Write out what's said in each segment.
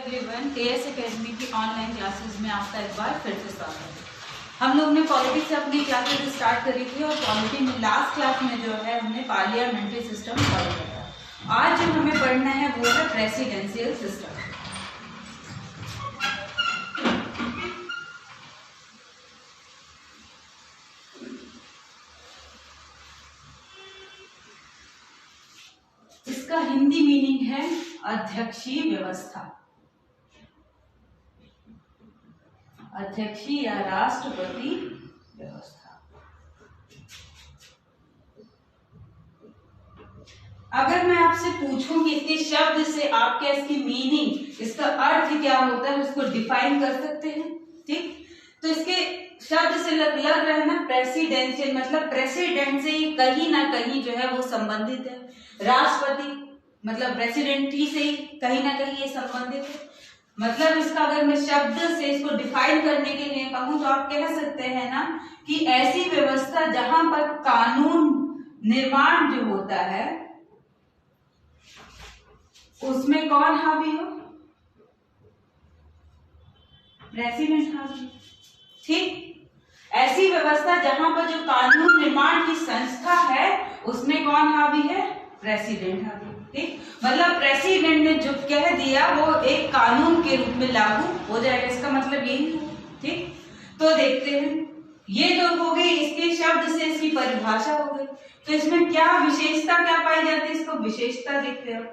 Everyone, KS academy की online classes में आपका एक बार फिर से स्वागत है। हम लोग ने पॉलिटी से अपनी क्लासेस स्टार्ट करी थी और पॉलिटी में लास्ट क्लास में जो है हमने पार्लियामेंट्री सिस्टम पढ़ लिया था। आज जो हमें पढ़ना है वो है प्रेसिडेंशियल सिस्टम। इसका हिंदी मीनिंग है अध्यक्षीय व्यवस्था। अध्यक्षीय या राष्ट्रपति व्यवस्था। अगर मैं आपसे पूछूं कि इसके शब्द से आपके इसकी मीनिंग, इसका अर्थ क्या होता है, उसको डिफाइन कर सकते हैं? ठीक, तो इसके शब्द से लग रहा है ना प्रेसिडेंशियल, मतलब प्रेसिडेंट से कहीं ना कहीं जो है वो संबंधित है। राष्ट्रपति मतलब प्रेसिडेंटी से कहीं ना कहीं ये संबंधित है। मतलब इसका अगर मैं शब्द से इसको डिफाइन करने के लिए कहूं तो आप कह सकते हैं ना कि ऐसी व्यवस्था जहां पर कानून निर्माण जो होता है उसमें कौन हावी हो? प्रेसिडेंट हावी। ठीक, ऐसी व्यवस्था जहां पर जो कानून निर्माण की संस्था है उसमें कौन हावी है? प्रेसिडेंट हावी। ठीक, मतलब प्रेसिडेंट ने जो कह दिया वो एक कानून के रूप में लागू हो जाएगा, इसका मतलब यही है। ठीक, तो देखते हैं, ये तो हो गई इसके शब्द से इसकी परिभाषा हो गई। तो इसमें क्या विशेषता क्या पाई जाती है, इसको विशेषता देखते हैं।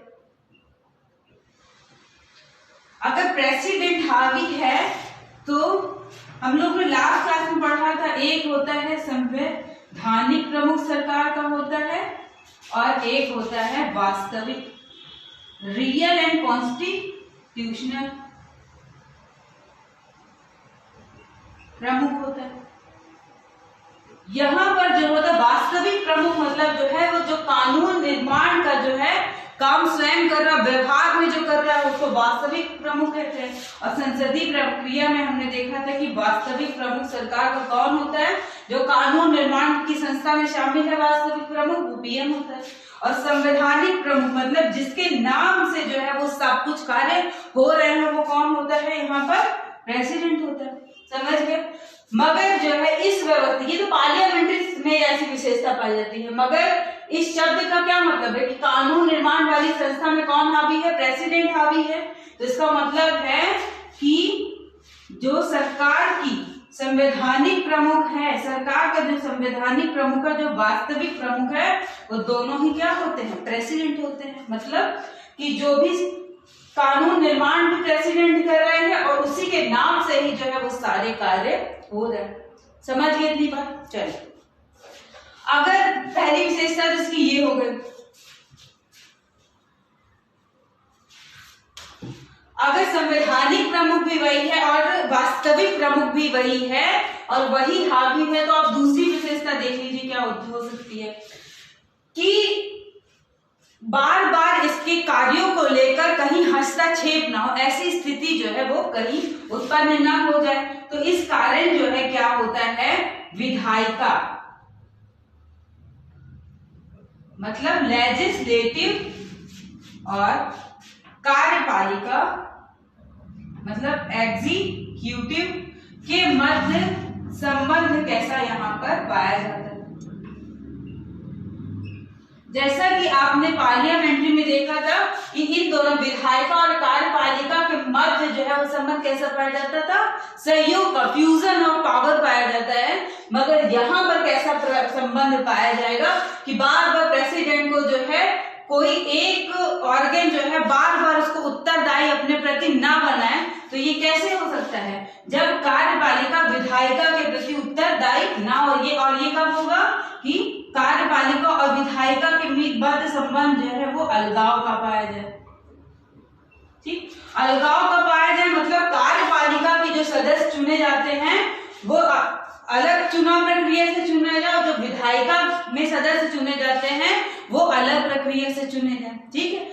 अगर प्रेसिडेंट हावी है तो हम लोग ने लास्ट क्लास में पढ़ा था, एक होता है संवैधानिक प्रमुख सरकार का होता है और एक होता है वास्तविक रियल एंड कॉन्स्टिट्यूशनल प्रमुख होता है। यहां पर जो होता है वास्तविक प्रमुख मतलब जो है वो जो कानून निर्माण का जो है काम स्वयं कर रहा, व्यवहार में जो कर रहा है उसको वास्तविक प्रमुख कहते हैं। और संसदीय प्रक्रिया में हमने देखा था कि वास्तविक प्रमुख सरकार का कौन होता है? जो कानून निर्माण की संस्था में शामिल है वास्तविक प्रमुख, वो पीएम होता है। और संवैधानिक प्रमुख मतलब जिसके नाम से जो है वो सब कुछ कार्य हो रहे हैं वो कौन होता है? यहाँ पर प्रेसिडेंट होता है। समझ गए? मगर जो है इस व्यवस्था, ये तो पार्लियामेंट्री में ऐसी विशेषता पाई जाती है, मगर इस शब्द का क्या मतलब है कि कानून निर्माण वाली संस्था में कौन हावी है? प्रेसिडेंट हावी है। तो इसका मतलब है कि जो सरकार की संवैधानिक प्रमुख है, सरकार का जो संवैधानिक प्रमुख है, जो वास्तविक प्रमुख है, वो दोनों ही क्या होते हैं? प्रेसिडेंट होते हैं। मतलब कि जो भी कानून निर्माण भी प्रेसिडेंट कर रहे हैं और उसी के नाम से ही जो है वो सारे कार्य हो रहे हैं। समझ गए इतनी बात? चलिए, अगर पहली विशेषता इसकी ये हो गई, अगर संवैधानिक प्रमुख भी वही है और वास्तविक प्रमुख भी वही है और वही हावी है, तो आप दूसरी विशेषता देख लीजिए क्या हो सकती है कि बार बार इसके कार्यों को लेकर कहीं हस्तक्षेप ना हो, ऐसी स्थिति जो है वो कहीं उत्पन्न ना हो जाए। तो इस कारण जो है क्या होता है? विधायिका मतलब लेजिस्लेटिव और कार्यपालिका मतलब एग्जीक्यूटिव के मध्य संबंध कैसा यहाँ पर पाया जाता है? जैसा कि आपने पार्लियामेंट्री में देखा था कि इन दोनों विधायिका और कार्यपालिका के मध्य जो है वो संबंध कैसा पाया जाता था? सहयोग का, फ्यूजन ऑफ पावर पाया जाता है। मगर यहाँ पर कैसा संबंध पाया जाएगा कि बार बार प्रेसिडेंट को जो है कोई एक ऑर्गन जो है बार बार उसको उत्तरदायी अपने प्रति ना बनाए। तो ये कैसे हो सकता है? जब कार्यपालिका विधायिका के प्रति उत्तरदायी ना हो। ये कब होगा कि कार्यपालिका और विधायिका के मध्य संबंध जो है वो अलगाव का पाया जाए। ठीक, अलगाव का पाया जाए मतलब कार्यपालिका के जो सदस्य चुने जाते हैं वो अलग चुनाव प्रक्रिया से चुने जाए और जो विधायिका में सदस्य चुने जाते हैं वो अलग प्रक्रिया से चुने जाए। ठीक है,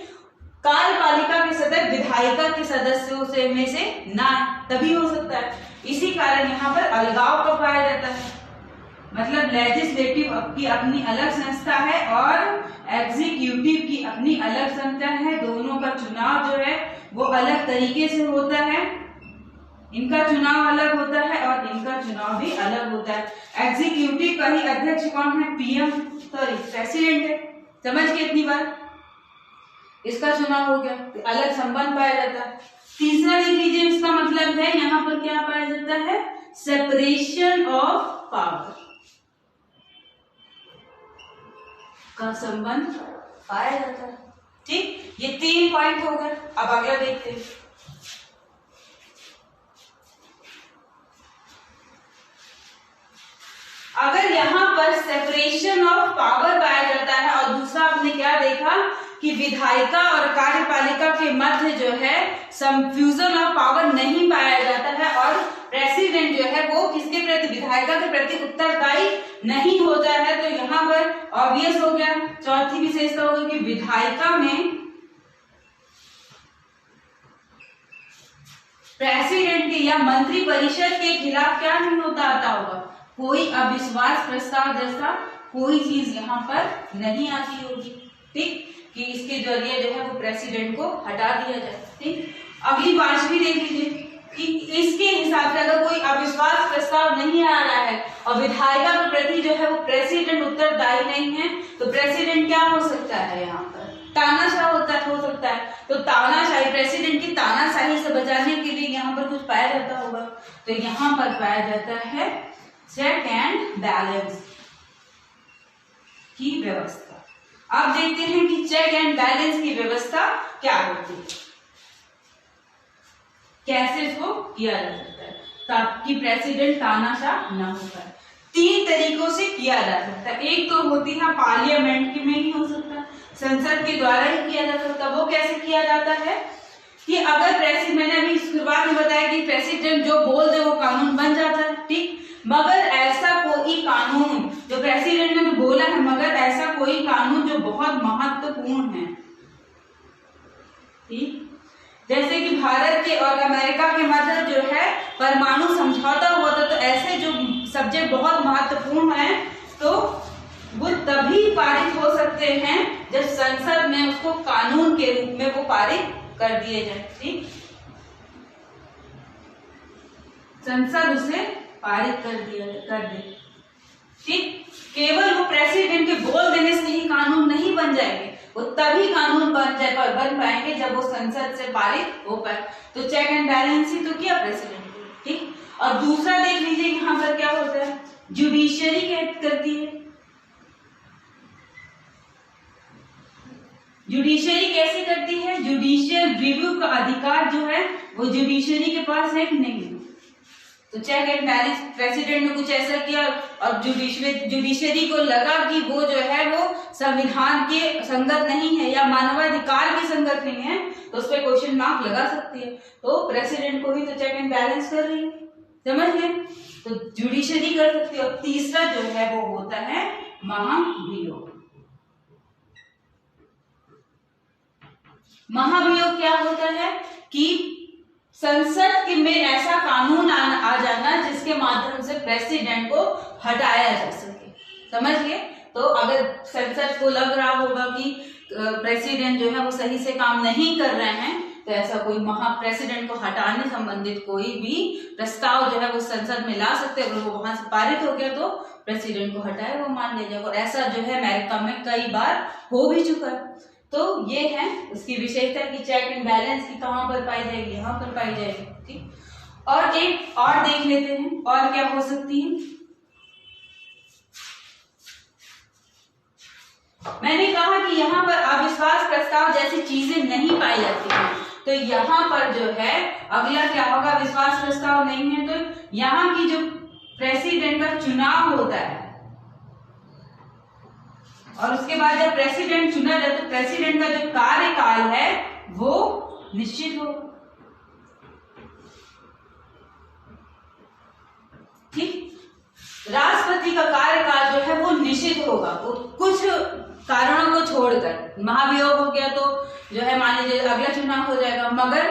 कार्यपालिका के सदस्य विधायिका के सदस्यों से में से ना तभी हो सकता है। इसी कारण यहाँ पर अलगाव का पाया जाता है। मतलब लेजिस्लेटिव की अपनी अलग संस्था है और एग्जीक्यूटिव की अपनी अलग संस्था है। दोनों का चुनाव जो है वो अलग तरीके से होता है, इनका चुनाव अलग होता है और इनका चुनाव भी अलग होता है। एग्जीक्यूटिव का ही अध्यक्ष कौन है? पीएम, सॉरी प्रेसिडेंट है। समझ गए इतनी बार? इसका चुनाव हो गया, तो अलग संबंध पाया जाता है। तीसरा लिख लीजिए, इसका मतलब है यहाँ पर क्या पाया जाता है? सेपरेशन ऑफ पावर का संबंध पाया जाता है। ठीक, ये 3 पॉइंट हो गए। अब अगला देखते हैं। अगर यहाँ पर सेपरेशन ऑफ पावर पाया जाता है और दूसरा आपने क्या देखा कि विधायिका और कार्यपालिका के मध्य जो है संफ्यूजन ऑफ पावर नहीं पाया जाता है और प्रेसिडेंट जो है वो किसके प्रति? विधायिका के प्रति उत्तरदायी नहीं होता है। तो यहाँ पर ऑब्वियस हो गया। चौथी विशेषता होगी कि विधायिका में प्रेसिडेंट के या मंत्री परिषद के खिलाफ क्या नहीं होता आता होगा? कोई अविश्वास प्रस्ताव जैसा कोई चीज यहाँ पर नहीं आती होगी। ठीक, कि इसके जरिए जो है वो प्रेसिडेंट को हटा दिया जाए। ठीक, अगली 5वीं देख लीजिए कि इसके हिसाब से अगर कोई अविश्वास प्रस्ताव नहीं आ रहा है और विधायिका के प्रति जो है वो प्रेसिडेंट उत्तरदायी नहीं है, तो प्रेसिडेंट क्या हो सकता है? यहाँ पर तानाशाह हो सकता है। तो तानाशाही, प्रेसिडेंट की तानाशाही से बचाने के लिए यहाँ पर कुछ पाया जाता होगा। तो यहाँ पर पाया जाता है चेक एंड बैलेंस की व्यवस्था। अब देखते हैं कि चेक एंड बैलेंस की व्यवस्था क्या होती है, कैसे इसको किया जा सकता है ताकि प्रेसिडेंट तानाशाह न हो पाए। 3 तरीकों से किया जा सकता है। एक तो होती है पार्लियामेंट में ही हो सकता है, संसद के द्वारा ही किया जा सकता है। वो कैसे किया जाता है कि अगर प्रेसिडेंट, मैंने अभी शुरुआत में बताया कि प्रेसिडेंट जो बोल दे वो कानून बन जाता है। ठीक, मगर ऐसा कोई कानून जो प्रेसिडेंट ने तो बोला है, मगर ऐसा कोई कानून जो बहुत महत्वपूर्ण है, ठीक, जैसे कि भारत के और अमेरिका के मध्य जो है परमाणु समझौता हुआ था, तो ऐसे जो सब्जेक्ट बहुत महत्वपूर्ण है तो वो तभी पारित हो सकते हैं जब संसद में उसको कानून के रूप में वो पारित कर दिए जाए। ठीक, संसद उसे पारित कर दे। ठीक, केवल वो प्रेसिडेंट के बोल देने से ही कानून नहीं बन जाएंगे, वो तभी कानून बन पाएंगे जब वो संसद से पारित हो पाए। तो चेक एंड बैलेंस ही तो किया प्रेसिडेंट। ठीक, और दूसरा देख लीजिए यहाँ पर क्या होता है, जुडिशियरी करती है। जुडिशियरी कैसे करती है? जुडिशियल रिव्यू का अधिकार जो है वो जुडिशियरी के पास है कि नहीं है। तो चेक एंड बैलेंस, प्रेसिडेंट ने कुछ ऐसा किया और जुडिशियरी को लगा कि वो जो है वो संविधान के संगत नहीं है या मानवाधिकार की संगत नहीं है, तो उस पर क्वेश्चन मार्क लगा सकती है। तो प्रेसिडेंट को ही तो चेक एंड बैलेंस कर रही है, समझ गए? तो जुडिशियरी कर सकती है। और तीसरा जो है वो होता है महाभियोग। महाभियोग क्या होता है कि संसद के में ऐसा कानून आ जाना जिसके माध्यम से प्रेसिडेंट को हटाया जा सके। समझ गए? तो अगर संसद को लग रहा होगा कि प्रेसिडेंट जो है वो सही से काम नहीं कर रहे हैं, तो ऐसा कोई प्रेसिडेंट को हटाने संबंधित कोई भी प्रस्ताव जो है वो संसद में ला सकते हैं। अगर वो वहां से पारित हो गया तो प्रेसिडेंट को हटाए वो मान लिया जाएगा। और ऐसा जो है अमेरिका में कई बार हो भी चुका है। तो ये है उसकी विशेषता कि चेक एंड बैलेंस की कहां पर पाई जाएगी, यहाँ पर पाई जाएगी। ठीक, और एक और देख लेते हैं और क्या हो सकती है। मैंने कहा कि यहाँ पर अविश्वास प्रस्ताव जैसी चीजें नहीं पाई जाती हैं, तो यहाँ पर जो है अगला क्या होगा, विश्वास प्रस्ताव नहीं है तो यहाँ की जो प्रेसिडेंट का चुनाव होता है और उसके बाद जब प्रेसिडेंट चुना जाए तो प्रेसिडेंट का जो कार्यकाल है वो निश्चित हो। ठीक, राष्ट्रपति का कार्यकाल जो है वो निश्चित होगा, वो कुछ कारणों को छोड़कर। महाभियोग हो गया तो जो है मान लीजिए अगला चुनाव हो जाएगा, मगर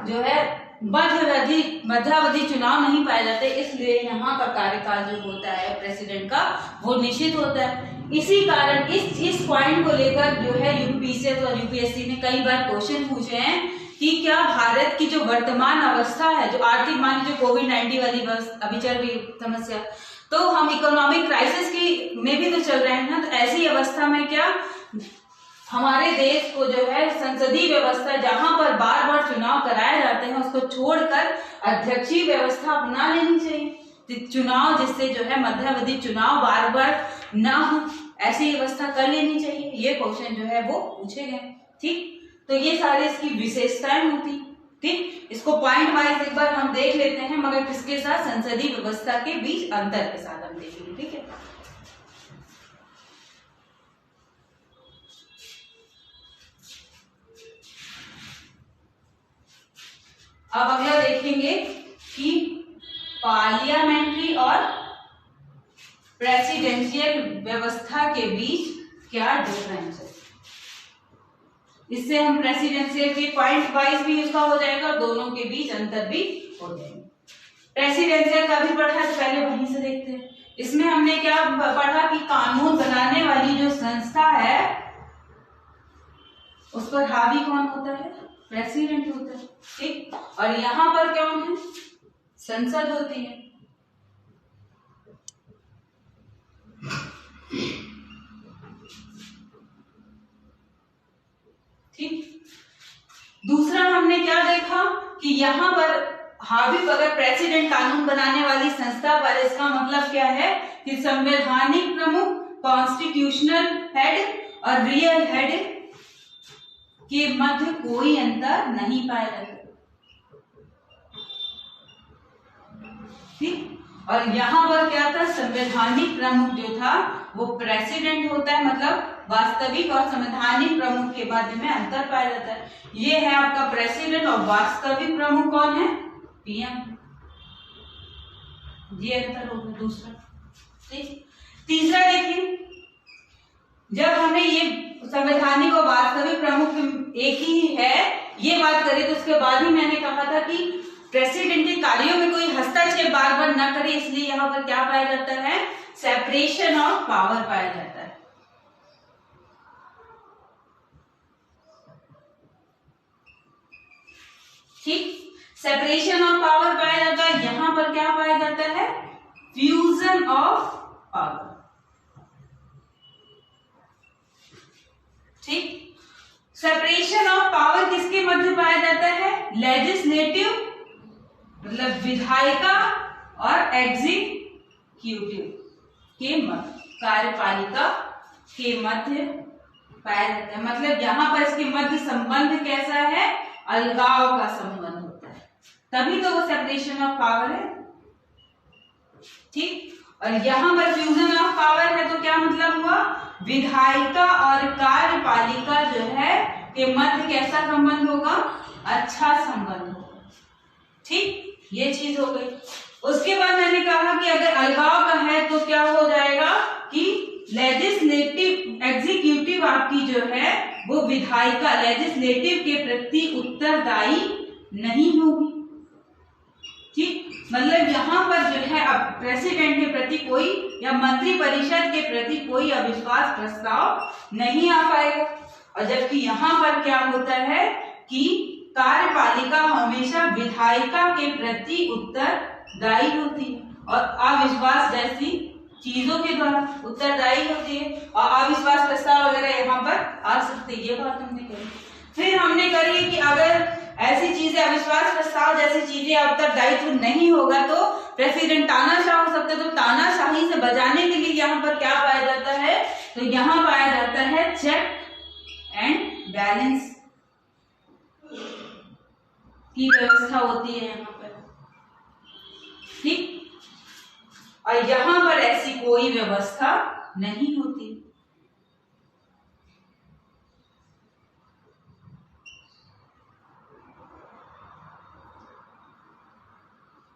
जो है मध्यावधि चुनाव नहीं पाए जाते, इसलिए यहाँ का कार्यकाल जो होता है प्रेसिडेंट का वो निश्चित होता है। इसी कारण इस पॉइंट को लेकर जो है यूपीसीएस और यूपीएससी ने कई बार क्वेश्चन पूछे हैं कि क्या भारत की जो वर्तमान अवस्था है, जो आर्थिक मान जो कोविड-19 वाली अभी चल रही समस्या, तो हम इकोनॉमिक क्राइसिस की में भी तो चल रहे हैं ना, तो ऐसी अवस्था में क्या हमारे देश को जो है संसदीय व्यवस्था जहां पर बार बार चुनाव कराए जाते हैं उसको छोड़कर अध्यक्षीय व्यवस्था अपना लेनी चाहिए। चुनाव जिससे जो है मध्यावधि चुनाव बार बार ना हो, ऐसी व्यवस्था कर लेनी चाहिए। ये क्वेश्चन जो है वो पूछे गए। ठीक, तो ये सारी इसकी विशेषताएं होती। ठीक, इसको पॉइंट वाइज एक बार हम देख लेते हैं, मगर किसके साथ, संसदीय व्यवस्था के बीच अंतर के साथ हम देखेंगे। ठीक है, अब अगला देखेंगे कि पार्लियामेंट्री और प्रेसिडेंशियल व्यवस्था के बीच क्या डिफरेंस है। इससे हम प्रेसिडेंशियल के पॉइंट वाइज भी इसका हो जाएगा और दोनों के बीच अंतर भी हो जाएगा। प्रेसिडेंशियल का भी पढ़ा तो पहले वहीं से देखते हैं। इसमें हमने क्या पढ़ा कि कानून बनाने वाली जो संस्था है उस पर हावी कौन होता है, प्रेसिडेंट होता है। ठीक, और यहां पर कौन है, संसद होती है। ठीक, दूसरा हमने क्या देखा कि यहाँ पर हावी अगर प्रेसिडेंट कानून बनाने वाली संस्था पर, इसका मतलब क्या है कि संवैधानिक प्रमुख, कॉन्स्टिट्यूशनल हेड और रियल हेड के मध्य कोई अंतर नहीं पाया जाता। ठीक, और यहाँ पर क्या था, संवैधानिक प्रमुख जो था वो प्रेसिडेंट होता है, मतलब वास्तविक और संवैधानिक प्रमुख के मध्य में अंतर पाया जाता है। ये है आपका प्रेसिडेंट और वास्तविक प्रमुख कौन है, पीएम। ये अंतर हो गया दूसरा। ठीक, तीसरा देखिए, जब हमें ये संवैधानिक और वास्तविक प्रमुख एक ही है ये बात करें, तो उसके बाद ही मैंने कहा था कि प्रेसिडेंट के कार्यों में कोई हस्तक्षेप बार बार न करे, इसलिए यहाँ पर क्या पाया जाता है, सेपरेशन ऑफ पावर पाया जाता है। ठीक, सेपरेशन ऑफ पावर पाया जाता है। यहां पर क्या पाया जाता है, फ्यूजन ऑफ पावर। ठीक, सेपरेशन ऑफ पावर किसके मध्य पाया जाता है, लेजिस्लेटिव मतलब विधायिका और एग्जीक्यूटिव के मध्य, कार्यपालिका के मध्य पाया जाता है। मतलब यहां पर इसके मध्य संबंध कैसा है, अलगाव का संबंध होता है, तभी तो वो सेपरेशन ऑफ पावर है। ठीक, और यहां पर फ्यूजन ऑफ पावर है तो क्या मतलब हुआ, विधायिका और कार्यपालिका जो है के मध्य कैसा संबंध होगा, अच्छा संबंध होगा। ठीक, ये चीज हो गई। उसके बाद मैंने कहा कि अगर अलगाव का है तो क्या हो जाएगा कि लेजिस्लेटिव एग्जीक्यूटिव आपकी जो है वो विधायिका लेजिस्लेटिव के प्रति उत्तरदायी नहीं होगी। ठीक, मतलब यहाँ पर जो है अब प्रेसिडेंट के प्रति कोई या मंत्री परिषद के प्रति कोई अविश्वास प्रस्ताव नहीं आ पाएगा। और जबकि यहाँ पर क्या होता है कि कार्यपालिका हमेशा विधायिका के प्रति उत्तरदायी होती है और अविश्वास जैसी चीजों के द्वारा उत्तरदायी होती है, और अविश्वास प्रस्ताव वगैरह यहाँ पर आ सकते, ये बात हमने करी। फिर हमने करी कि अगर ऐसी चीजें अविश्वास प्रस्ताव जैसी चीजें उत्तरदायित्व नहीं होगा तो प्रेसिडेंट तानाशाह हो सकता है। तो तानाशाही से बचाने के लिए यहाँ पर क्या पाया जाता है, तो यहाँ पाया जाता है चेक एंड बैलेंस की व्यवस्था होती है यहाँ पर। ठीक, और यहां पर ऐसी कोई व्यवस्था नहीं होती।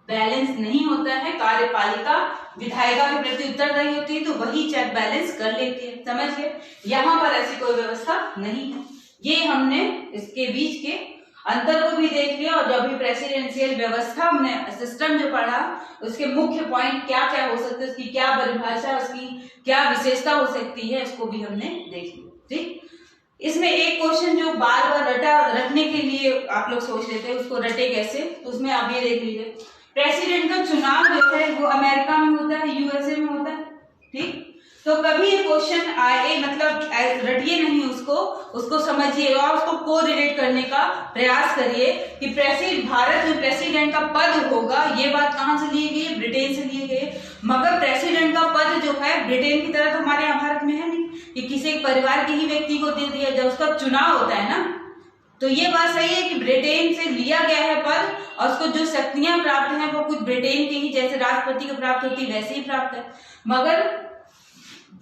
बैलेंस नहीं होता है, कार्यपालिका विधायिका के प्रति उत्तरदायी होती है तो वही चेक बैलेंस कर लेती है। समझ गए, यहाँ पर ऐसी कोई व्यवस्था नहीं है। ये हमने इसके बीच के अंतर को भी देख लिया, और जब भी प्रेसिडेंशियल व्यवस्था हमने सिस्टम जो पढ़ा उसके मुख्य पॉइंट क्या क्या हो सकते हैं, उसकी क्या परिभाषा, उसकी क्या विशेषता हो सकती है, इसको भी हमने देख लिया। ठीक, इसमें एक क्वेश्चन जो बार बार रटने के लिए आप लोग सोच लेते हैं, उसको रटे कैसे, तो उसमें आप ये देख लीजिए, प्रेसिडेंट का चुनाव जो है वो अमेरिका में होता है, यूएसए में होता है, ठीक। तो कभी ये क्वेश्चन आए, मतलब रटिए नहीं उसको समझिए और उसको कोरिलेट करने का प्रयास करिए कि भारत में प्रेसिडेंट का पद होगा, ये बात कहां से ली गई है, ब्रिटेन से ली गई है। मगर प्रेसिडेंट का पद जो है ब्रिटेन की तरह तो हमारे यहाँ भारत में है नहीं कि किसी एक परिवार के ही व्यक्ति को दे दिया जाए, उसका चुनाव होता है ना। तो ये बात सही है कि ब्रिटेन से लिया गया है पद और उसको जो शक्तियां प्राप्त हैं वो कुछ ब्रिटेन के ही जैसे राष्ट्रपति को प्राप्त होती है वैसे ही प्राप्त है। मगर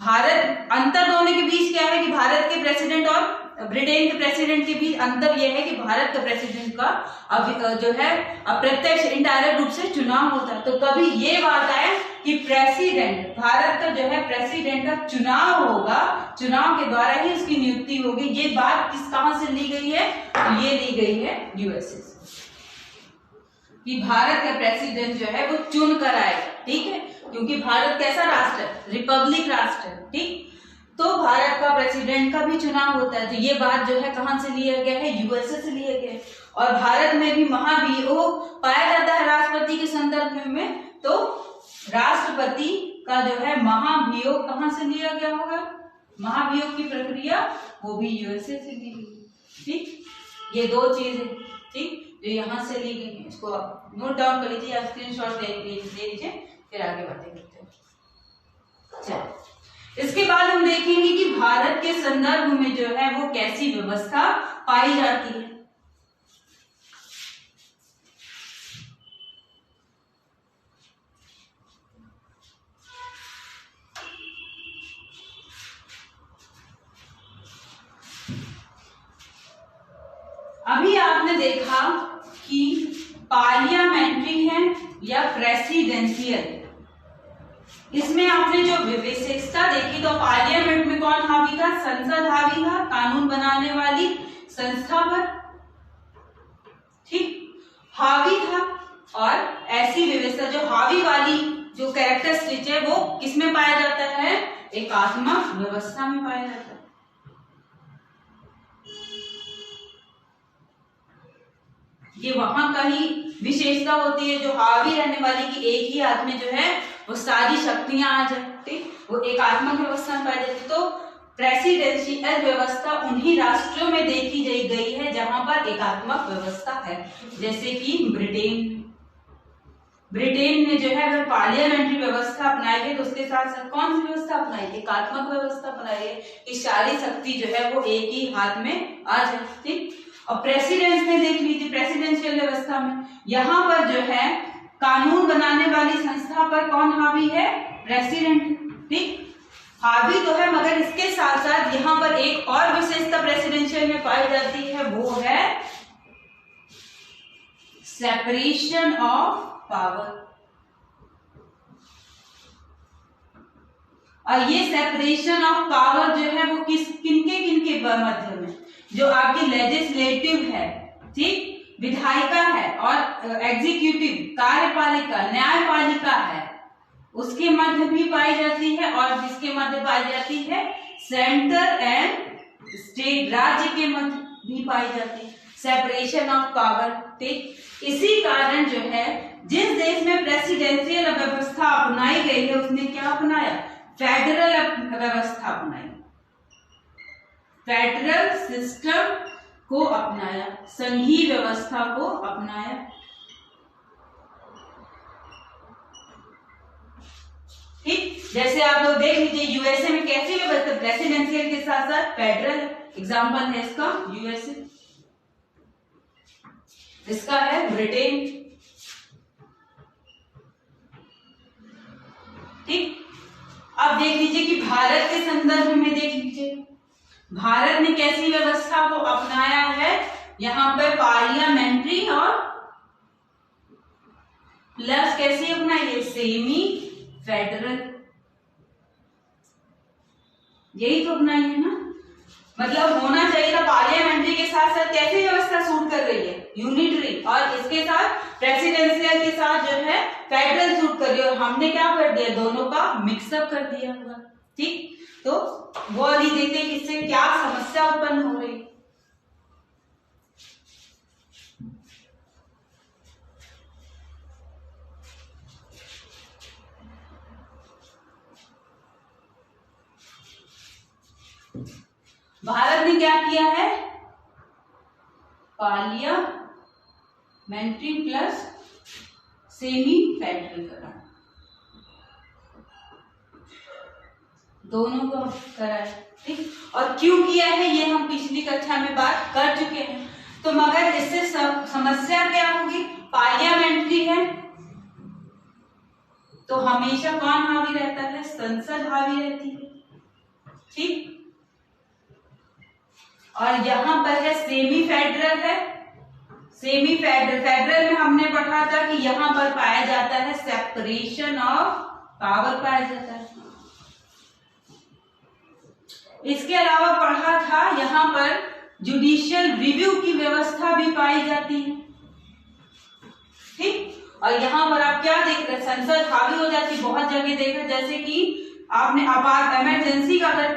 भारत, अंतर दोनों के बीच क्या है कि भारत के प्रेसिडेंट और ब्रिटेन के प्रेसिडेंट के बीच अंतर यह है कि भारत का प्रेसिडेंट का जो है अप्रत्यक्ष इनडायरेक्ट रूप से चुनाव होता है। तो कभी ये बात आए कि प्रेसिडेंट, भारत का जो है प्रेसिडेंट का चुनाव होगा, चुनाव के द्वारा ही उसकी नियुक्ति होगी, ये बात कहां से ली गई है, तो ये ली गई है यूएसए से, कि भारत का प्रेसिडेंट जो है वो चुन कर आएगा, ठीक है, क्योंकि भारत कैसा राष्ट्र है, रिपब्लिक राष्ट्र है, ठीक। तो भारत का प्रेसिडेंट का भी चुनाव होता है। तो ये बात जो है कहां से लिया गया है, यूएसए से लिया गया है। और भारत में भी महाभियोग पाया जाता है राष्ट्रपति के संदर्भ में, तो राष्ट्रपति का जो है महाभियोग कहां से लिया गया होगा, महाभियोग की प्रक्रिया वो भी यूएसए से ली गई, ठीक। ये दो चीज है, ठीक, जो यहाँ से ली गई है, इसको आप नोट डाउन कर लीजिए, आप स्क्रीनशॉट ले लीजिए, फिर आगे बातें करते हैं। चलिए, इसके बाद हम देखेंगे कि भारत के संदर्भ में जो है वो कैसी व्यवस्था पाई जाती है। अभी आपने देखा कि पार्लियामेंट्री है या प्रेसिडेंशियल, इसमें आपने जो विशेषता देखी तो पार्लियामेंट में कौन हावी था, संसद हावी था, कानून बनाने वाली संस्था पर, ठीक, हावी था। और ऐसी व्यवस्था जो हावी वाली जो कैरेक्टरिस्टिक है वो किसमें पाया जाता है, एकात्मक व्यवस्था में पाया जाता है। ये वहां का ही विशेषता होती है जो हावी रहने वाली की एक ही हाथ में जो है वो सारी शक्तियां आ जाए, ठीक, वो एकात्मक व्यवस्था में पाई जाती है। तो प्रेसिडेंशियल व्यवस्था उन्हीं राष्ट्रों में देखी गई है जहां पर एकात्मक व्यवस्था है, जैसे कि ब्रिटेन ने जो है अगर पार्लियामेंट्री व्यवस्था अपनाई है तो उसके साथ साथ कौन सी व्यवस्था अपनाई, एकात्मक व्यवस्था अपनाई है कि सारी शक्ति जो है वो एक ही हाथ में आ जाए, ठीक। और प्रेसिडेंट में देख लीजिए, प्रेसिडेंशियल व्यवस्था में यहाँ पर जो है कानून बनाने वाली संस्था पर कौन हावी है, प्रेसिडेंट, ठीक, हावी तो है। मगर इसके साथ साथ यहाँ पर एक और विशेषता प्रेसिडेंशियल में पाई जाती है, वो है सेपरेशन ऑफ पावर। और ये सेपरेशन ऑफ पावर जो है वो किनके मध्य में, जो आपकी लेजिस्लेटिव है, ठीक, विधायिका है, और एग्जीक्यूटिव कार्यपालिका, न्यायपालिका है, उसके मध्य भी पाई जाती है। और जिसके मध्य पाई जाती है सेंटर एंड स्टेट, राज्य के मध्य भी पाई जाती है, सेपरेशन ऑफ पावर, ठीक। इसी कारण जो है जिस देश में प्रेसिडेंशियल व्यवस्था अपनाई गई है उसने क्या अपनाया, फेडरल व्यवस्था अपनाई, फेडरल सिस्टम को अपनाया, संघीय व्यवस्था को अपनाया, ठीक। जैसे आप लोग देख लीजिए यूएसए में कैसी व्यवस्था, प्रेसिडेंशियल के साथ साथ फेडरल, एग्जांपल है इसका यूएसए, इसका है ब्रिटेन, ठीक। अब देख लीजिए कि भारत के संदर्भ में देख लीजिए भारत ने कैसी व्यवस्था को अपनाया है, यहाँ पर पार्लियामेंट्री और प्लस कैसी अपनाई है, सेमी फेडरल, यही तो अपनाई है ना। मतलब होना चाहिए था पार्लियामेंट्री के साथ साथ कैसी व्यवस्था सूट कर रही है, यूनिटरी, और इसके साथ प्रेसिडेंशियल के साथ जो है फेडरल सूट कर रही है, और हमने क्या कर दिया, दोनों का मिक्सअप कर दिया हुआ, ठीक। तो वो अभी देखते हैं कि इससे क्या समस्या उत्पन्न हो रही। भारत ने क्या किया है, पार्लियामेंट्री प्लस सेमी फेडरल दोनों को करा है, ठीक। और क्यों किया है ये हम पिछली कक्षा में बात कर चुके हैं। तो मगर इससे समस्या क्या होगी, पार्लियामेंट्री है तो हमेशा कौन हावी रहता है, संसद हावी रहती है, ठीक। और यहां पर है सेमी फेडरल है, सेमी फेडरल में हमने पढ़ा था कि यहां पर पाया जाता है सेपरेशन ऑफ पावर पाया जाता है। इसके अलावा पढ़ा था यहां पर जुडिशियल रिव्यू की व्यवस्था भी पाई जाती है, ठीक। और यहां पर आप क्या देख रहे हैं, संसद हावी हो जाती है। बहुत जगह देखा, जैसे कि आपने आपात इमरजेंसी का अगर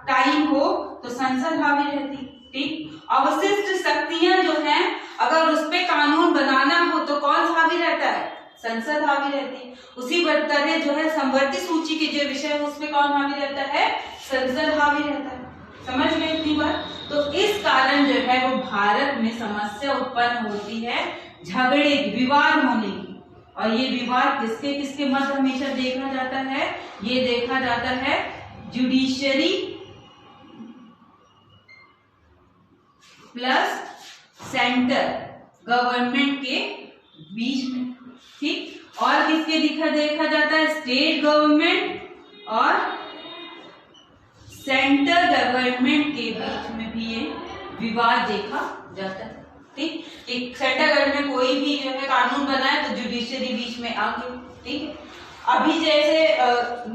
टाइम हो तो संसद हावी रहती, ठीक। अवशिष्ट शक्तियां जो हैं अगर उस पे कानून बनाना हो तो कौन हावी रहता है, संसद हावी रहती है। उसी तरह जो है समवर्ती सूची के जो विषय है उस पे कौन हावी रहता है, संसद हावी रहता है। समझ गए इतनी बात। तो इस कारण जो है वो भारत में समस्या उत्पन्न होती है, झगड़े विवाद होने की। और ये विवाद किसके किसके मध्य हमेशा देखा जाता है, ये देखा जाता है जुडिशरी प्लस सेंटर गवर्नमेंट के बीच में, ठीक। और किसके देखा जाता है, स्टेट गवर्नमेंट और सेंटर गवर्नमेंट के बीच में भी ये विवाद देखा जाता है, ठीक। एक सेंटर गवर्नमेंट कोई भी जो है कानून बनाए तो जुडिशरी बीच में आ गई, ठीक है। अभी जैसे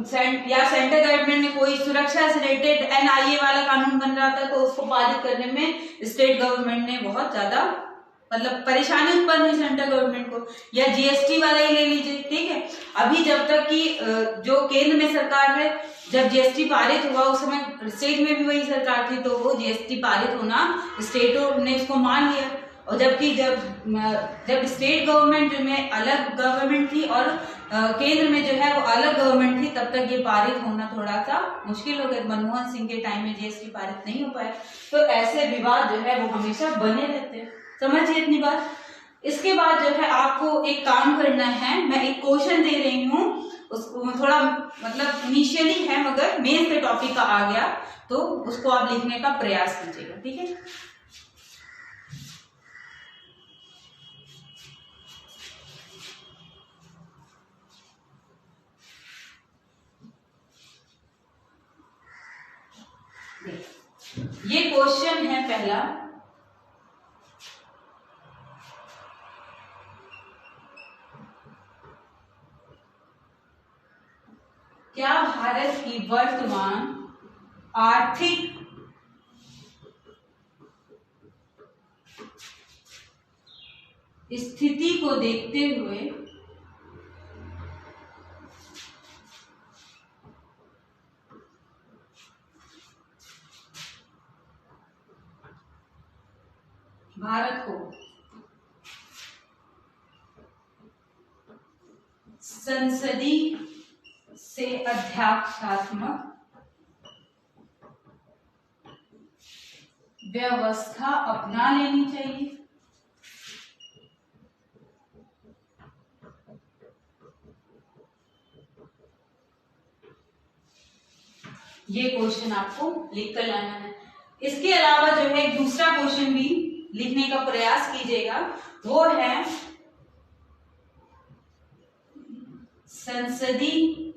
सेंटर गवर्नमेंट ने कोई सुरक्षा से रिलेटेड NIA वाला कानून बन रहा था तो उसको पारित करने में स्टेट गवर्नमेंट ने बहुत ज्यादा मतलब परेशानी उत्पन्न हुई सेंट्रल गवर्नमेंट को, या GST वाला ही ले लीजिए, ठीक है। अभी जब तक कि जो केंद्र में सरकार है, जब GST पारित हुआ उस समय स्टेट में भी वही सरकार थी तो वो GST पारित होना स्टेटों ने उसको मान लिया। और जबकि जब स्टेट गवर्नमेंट में अलग गवर्नमेंट थी और केंद्र में जो है वो अलग गवर्नमेंट थी, तब तक ये पारित होना थोड़ा सा मुश्किल हो गया। मनमोहन सिंह के टाइम में GST पारित नहीं हो पाया। तो ऐसे विवाद जो है वो हमेशा बने रहते हैं, समझिए इतनी बात। इसके बाद जो है आपको एक काम करना है, मैं एक क्वेश्चन दे रही हूँ, उसको थोड़ा मतलब इनिशियली है मगर मेन से टॉपिक का आ गया तो उसको आप लिखने का प्रयास कीजिएगा, ठीक है। ये क्वेश्चन है पहला, क्या भारत की वर्तमान आर्थिक स्थिति को देखते हुए भारत को संसदीय से अध्याक्षात्मक व्यवस्था अपना लेनी चाहिए। ये क्वेश्चन आपको लिखकर लाना है। इसके अलावा जो है एक दूसरा क्वेश्चन भी लिखने का प्रयास कीजिएगा, वो है संसदीय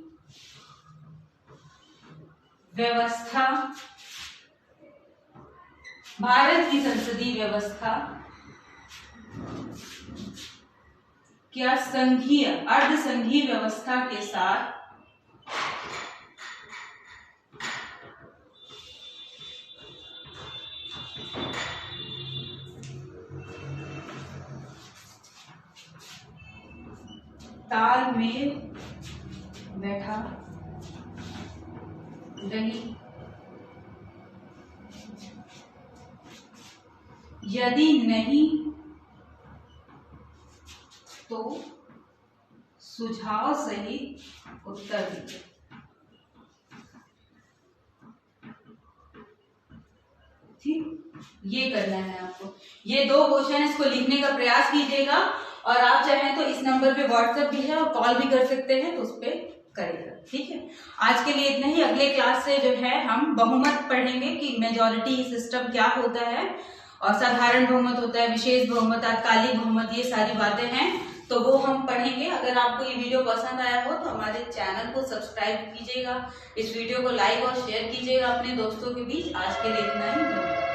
व्यवस्था, भारत की संसदीय व्यवस्था क्या संघीय अर्धसंघीय व्यवस्था के साथ तालमेल बैठा नहीं, यदि नहीं तो सुझाव सहित उत्तर दीजिए। ठीक, ये करना है आपको। ये 2 क्वेश्चन, इसको लिखने का प्रयास कीजिएगा और आप चाहें तो इस नंबर पे व्हाट्सएप भी है और कॉल भी कर सकते हैं, तो उस पर करेगा। ठीक है, आज के लिए इतना ही। अगले क्लास से जो है हम बहुमत पढ़ेंगे कि मेजॉरिटी सिस्टम क्या होता है, और साधारण बहुमत होता है, विशेष बहुमत, तात्कालिक बहुमत, ये सारी बातें हैं, तो वो हम पढ़ेंगे। अगर आपको ये वीडियो पसंद आया हो तो हमारे चैनल को सब्सक्राइब कीजिएगा, इस वीडियो को लाइक और शेयर कीजिएगा अपने दोस्तों के बीच। आज के लिए इतना ही।